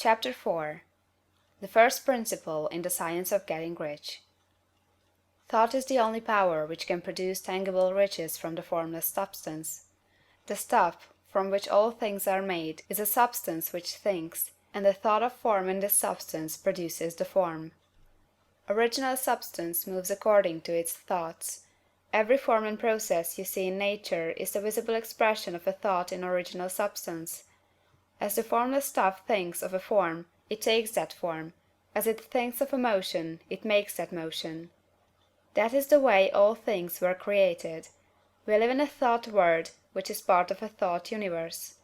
Chapter 4. The first principle in the science of getting rich. Thought is the only power which can produce tangible riches from the formless substance. The stuff, from which all things are made, is a substance which thinks, and the thought of form in this substance produces the form. Original substance moves according to its thoughts. Every form and process you see in nature is the visible expression of a thought in original substance. As the formless stuff thinks of a form, it takes that form; as it thinks of a motion, it makes that motion. That is the way all things were created. We live in a thought world, which is part of a thought universe.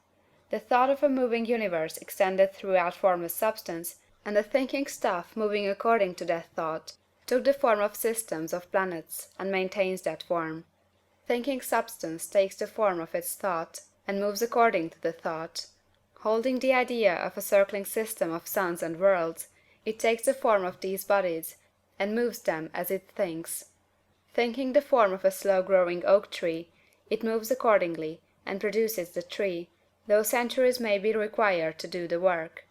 The thought of a moving universe extended throughout formless substance, and the thinking stuff moving according to that thought took the form of systems of planets, and maintains that form. Thinking substance takes the form of its thought, and moves according to the thought. Holding the idea of a circling system of suns and worlds, it takes the form of these bodies, and moves them as it thinks. Thinking the form of a slow-growing oak tree, it moves accordingly, and produces the tree, though centuries may be required to do the work.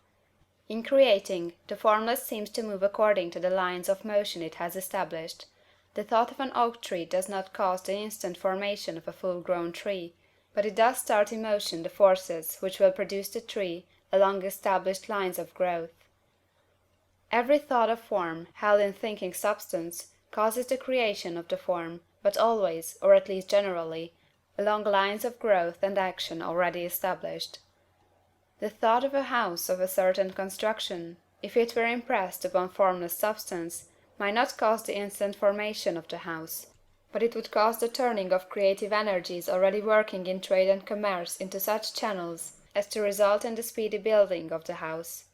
In creating, the formless seems to move according to the lines of motion it has established. The thought of an oak tree does not cause the instant formation of a full-grown tree, but it does start in motion the forces which will produce the tree along established lines of growth. Every thought of form, held in thinking substance, causes the creation of the form, but always, or at least generally, along lines of growth and action already established. The thought of a house of a certain construction, if it were impressed upon formless substance, might not cause the instant formation of the house, but it would cause the turning of creative energies already working in trade and commerce into such channels as to result in the speedy building of the house.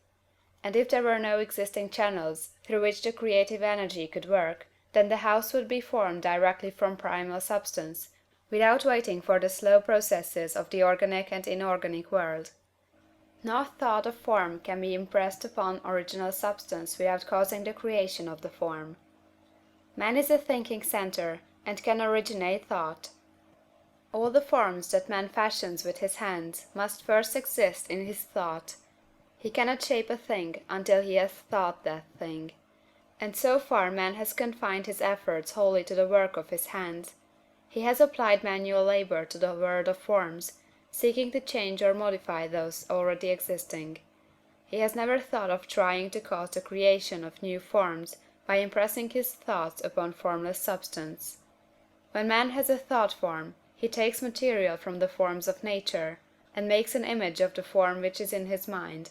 And if there were no existing channels through which the creative energy could work, then the house would be formed directly from primal substance, without waiting for the slow processes of the organic and inorganic world. No thought of form can be impressed upon original substance without causing the creation of the form. Man is a thinking centre, and can originate thought. All the forms that man fashions with his hands must first exist in his thought. He cannot shape a thing until he has thought that thing. And so far man has confined his efforts wholly to the work of his hands. He has applied manual labor to the world of forms, seeking to change or modify those already existing. He has never thought of trying to cause the creation of new forms by impressing his thoughts upon formless substance. When man has a thought form, he takes material from the forms of nature, and makes an image of the form which is in his mind.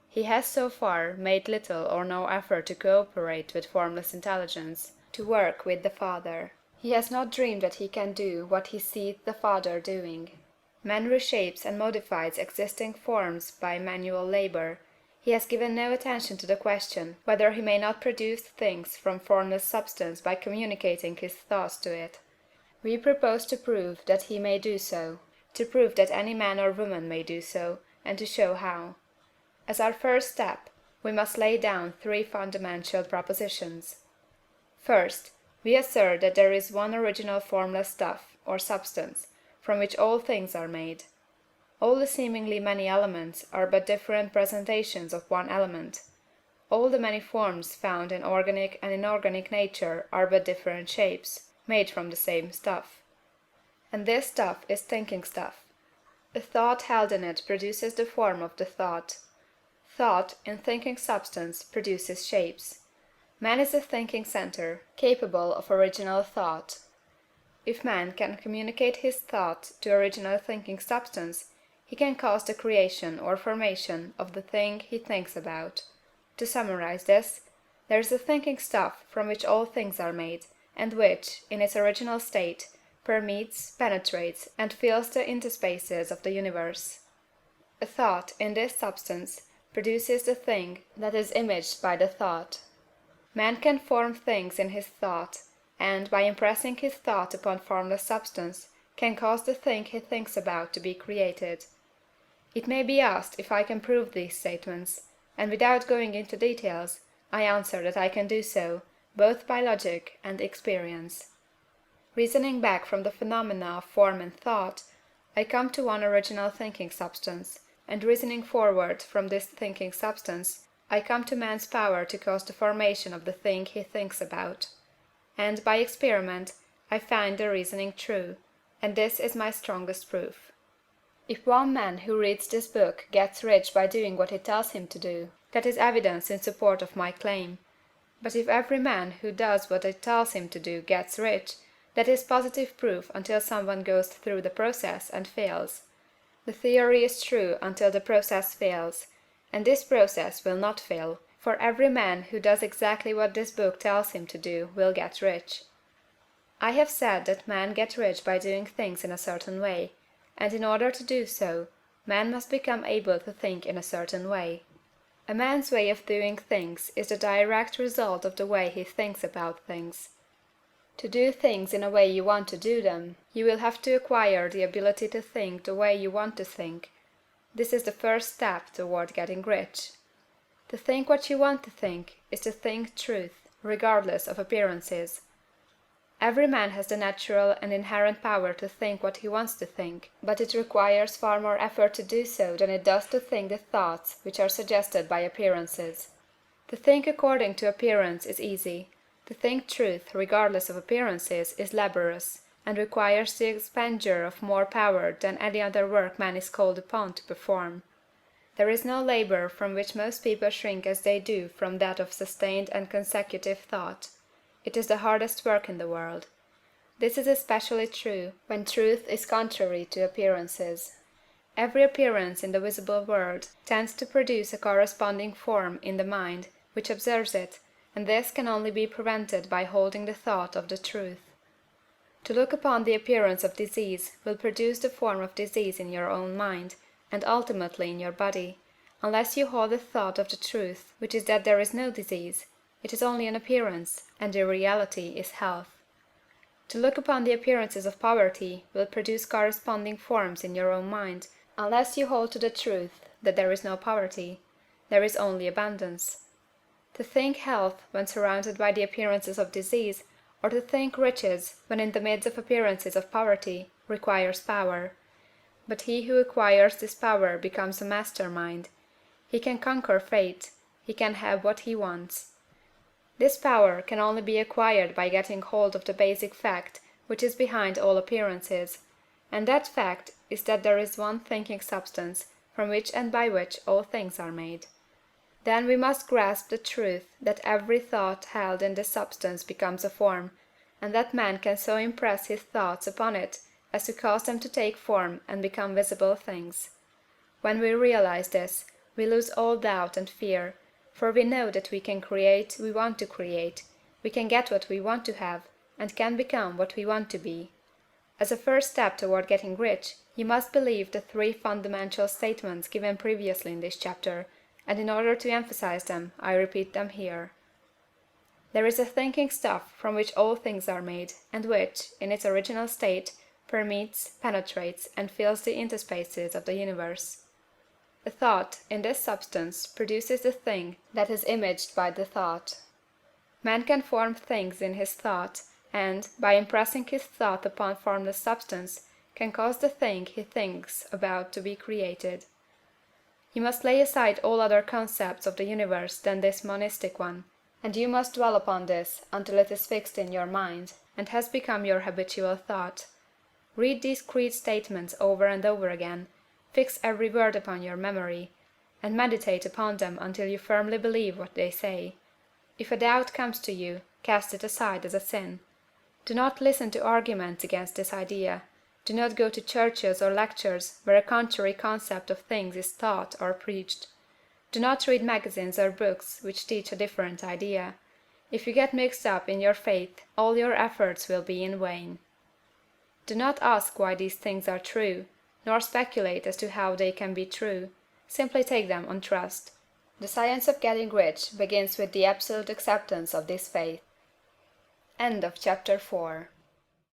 He has so far made little or no effort to cooperate with formless intelligence, to work with the Father. He has not dreamed that he can do what he seeth the Father doing. Man reshapes and modifies existing forms by manual labor. He has given no attention to the question whether he may not produce things from formless substance by communicating his thoughts to it. We propose to prove that he may do so, to prove that any man or woman may do so, and to show how. As our first step, we must lay down three fundamental propositions. First, we assert that there is one original formless stuff, or substance, from which all things are made. All the seemingly many elements are but different presentations of one element. All the many forms found in organic and inorganic nature are but different shapes, made from the same stuff. And this stuff is thinking stuff. A thought held in it produces the form of the thought. Thought, in thinking substance, produces shapes. Man is a thinking centre, capable of original thought. If man can communicate his thought to original thinking substance, he can cause the creation or formation of the thing he thinks about. To summarize this, there is a thinking stuff from which all things are made, and which, in its original state, permeates, penetrates, and fills the interspaces of the universe. A thought, in this substance, produces the thing that is imaged by the thought. Man can form things in his thought, and, by impressing his thought upon formless substance, can cause the thing he thinks about to be created. It may be asked if I can prove these statements, and without going into details, I answer that I can do so, both by logic and experience. Reasoning back from the phenomena of form and thought, I come to one original thinking substance, and reasoning forward from this thinking substance, I come to man's power to cause the formation of the thing he thinks about. And, by experiment, I find the reasoning true, and this is my strongest proof. If one man who reads this book gets rich by doing what it tells him to do, that is evidence in support of my claim. But if every man who does what it tells him to do gets rich, that is positive proof until someone goes through the process and fails. The theory is true until the process fails, and this process will not fail, for every man who does exactly what this book tells him to do will get rich. I have said that men get rich by doing things in a certain way, and in order to do so, man must become able to think in a certain way. A man's way of doing things is the direct result of the way he thinks about things. To do things in a way you want to do them, you will have to acquire the ability to think the way you want to think. This is the first step toward getting rich. To think what you want to think is to think truth, regardless of appearances. Every man has the natural and inherent power to think what he wants to think, but it requires far more effort to do so than it does to think the thoughts which are suggested by appearances. To think according to appearance is easy. To think truth, regardless of appearances, is laborious, and requires the expenditure of more power than any other work man is called upon to perform. There is no labor from which most people shrink as they do from that of sustained and consecutive thought. It is the hardest work in the world. This is especially true when truth is contrary to appearances. Every appearance in the visible world tends to produce a corresponding form in the mind which observes it, and this can only be prevented by holding the thought of the truth. To look upon the appearance of disease will produce the form of disease in your own mind, and ultimately in your body, unless you hold the thought of the truth, which is that there is no disease, it is only an appearance, and the reality is health. To look upon the appearances of poverty will produce corresponding forms in your own mind, unless you hold to the truth that there is no poverty, there is only abundance. To think health when surrounded by the appearances of disease, or to think riches when in the midst of appearances of poverty, requires power. But he who acquires this power becomes a master mind. He can conquer fate, he can have what he wants. This power can only be acquired by getting hold of the basic fact which is behind all appearances, and that fact is that there is one thinking substance from which and by which all things are made. Then we must grasp the truth that every thought held in this substance becomes a form, and that man can so impress his thoughts upon it as to cause them to take form and become visible things. When we realize this, we lose all doubt and fear, for we know that we can create we want to create, we can get what we want to have, and can become what we want to be. As a first step toward getting rich, you must believe the three fundamental statements given previously in this chapter, and in order to emphasize them, I repeat them here. There is a thinking stuff from which all things are made, and which, in its original state, permeates, penetrates, and fills the interspaces of the universe. A thought, in this substance, produces the thing that is imaged by the thought. Man can form things in his thought, and, by impressing his thought upon formless substance, can cause the thing he thinks about to be created. You must lay aside all other concepts of the universe than this monistic one, and you must dwell upon this until it is fixed in your mind, and has become your habitual thought. Read these creed statements over and over again, fix every word upon your memory, and meditate upon them until you firmly believe what they say. If a doubt comes to you, cast it aside as a sin. Do not listen to arguments against this idea. Do not go to churches or lectures where a contrary concept of things is taught or preached. Do not read magazines or books which teach a different idea. If you get mixed up in your faith, all your efforts will be in vain. Do not ask why these things are true, nor speculate as to how they can be true. Simply take them on trust. The science of getting rich begins with the absolute acceptance of this faith. End of chapter 4.